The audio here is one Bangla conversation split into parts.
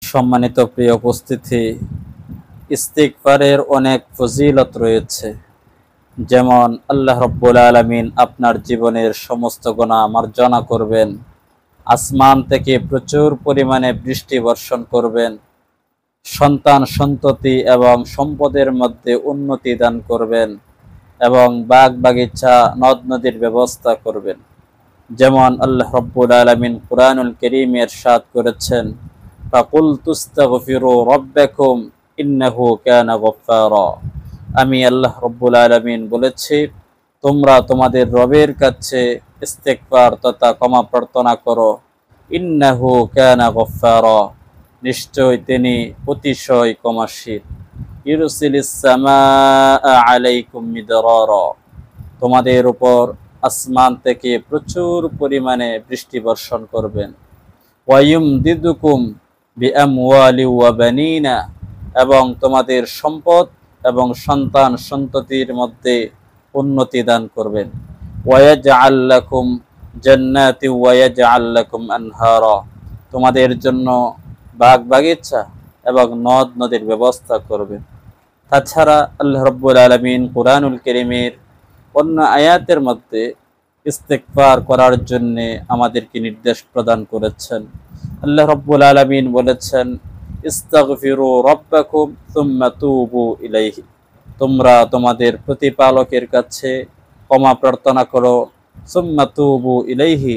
সম্মানিত প্রিয় উপস্থিতি, ইস্তিগফারের অনেক ফজিলত রয়েছে। যেমন আল্লাহ রাব্বুল আলামিন আপনার জীবনের সমস্ত গুনাহ মার্জনা করবেন, আসমান থেকে প্রচুর পরিমাণে বৃষ্টি বর্ষণ করবেন, সন্তান সন্ততি এবং সম্পদের মধ্যে উন্নতি দান করবেন এবং বাগ বাগিচা নদ নদীর ব্যবস্থা করবেন। যেমন আল্লাহ রাব্বুল আলামিন কুরআনুল কারীমে ইরশাদ করেছেন, ফাকুলতু ইস্তাগফিরু রাব্বাকুম ইন্নাহু কানা গফফারা। আমি আল্লাহ রাব্বুল আলামিন বলেছি, তোমরা তোমাদের রবের কাছে ইস্তিগফার তথা ক্ষমা প্রার্থনা করো। ইন্নাহু কানা গফফারা, নিশ্চয় তিনি অতিশয় ক্ষমাশীল। ইউরসিলিস সামাআ আলাইকুম মিদরারা, তোমাদের উপর আসমান থেকে প্রচুর পরিমাণে বৃষ্টি বর্ষণ করবেন। ওয়ায়ুমদিদুকুম বিআমওয়ালি ওয়া বানিনা, এবং তোমাদের সম্পদ এবং সন্তান সন্ততির মধ্যে উন্নতি দান করবেন। ওয়ায়াজআল লাকুম জান্নাতি ওয়ায়াজআল লাকুম আনহারা, তোমাদের জন্য বাগ বাগিচা এবং নদ নদীর ব্যবস্থা করবেন। তাছাড়া আল্লাহ রাব্বুল আলামিন কুরআনুল কারীমের অন্য আয়াতের মধ্যে ইস্তিগফার করার জন্য আমাদেরকে নির্দেশ প্রদান করেছেন। আল্লাহ রাব্বুল আলামিন বলেছেন, ইস্তাগফিরু রাব্বাকুম সুম্মা তুবু ইলাইহি, তোমরা তোমাদের প্রতিপালকের কাছে ক্ষমা প্রার্থনা করো, সুম্মা তুবু ইলাইহি,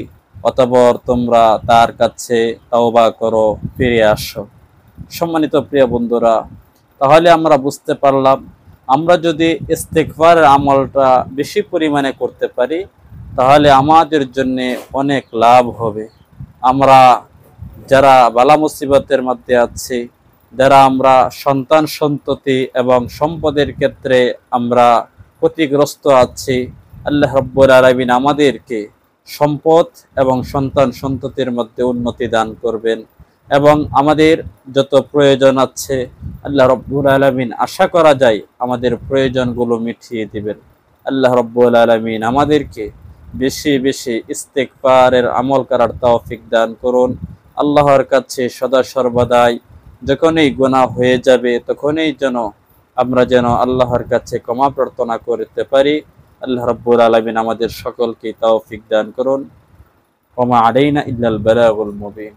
অতঃপর তোমরা তার কাছে তওবা করো, ফিরে আসো। সম্মানিত প্রিয় বন্ধুরা, তাহলে আমরা বুঝতে পারলাম, আমরা যদি ইস্তিগফারের আমলটা বেশি পরিমাণে করতে পারি তাহলে আমাদের জন্য অনেক লাভ হবে। আমরা যারা বালা মুসিবতের মধ্যে আছি, যারা আমরা সন্তান সন্ততি এবং সম্পদের ক্ষেত্রে আমরা ক্ষতিগ্রস্ত আছি, আল্লাহ রাব্বুল আলামিন আমাদেরকে সম্পদ এবং সন্তান সন্ততির মধ্যে উন্নতি দান করবেন এবং আমাদের যত প্রয়োজন আছে আল্লাহ রাব্বুল আলামিন আশা করা যায় আমাদের প্রয়োজনগুলো মিটিয়ে দিবেন। আল্লাহ রাব্বুল আলামিন আমাদেরকে বেশি বেশি ইস্তিগফারের আমল করার তৌফিক দান করুন। আল্লাহর কাছে সদা সর্বদাই যখনই গুনাহ হয়ে যাবে তখনই আমরা যেন আল্লাহর কাছে ক্ষমা প্রার্থনা করতে পারি। আল্লাহ রাব্বুল আলামিন আমাদের সকলকে তৌফিক দান করুন। ওয়া মা আলাইনা ইল্লাল বালাগুল মুবিন।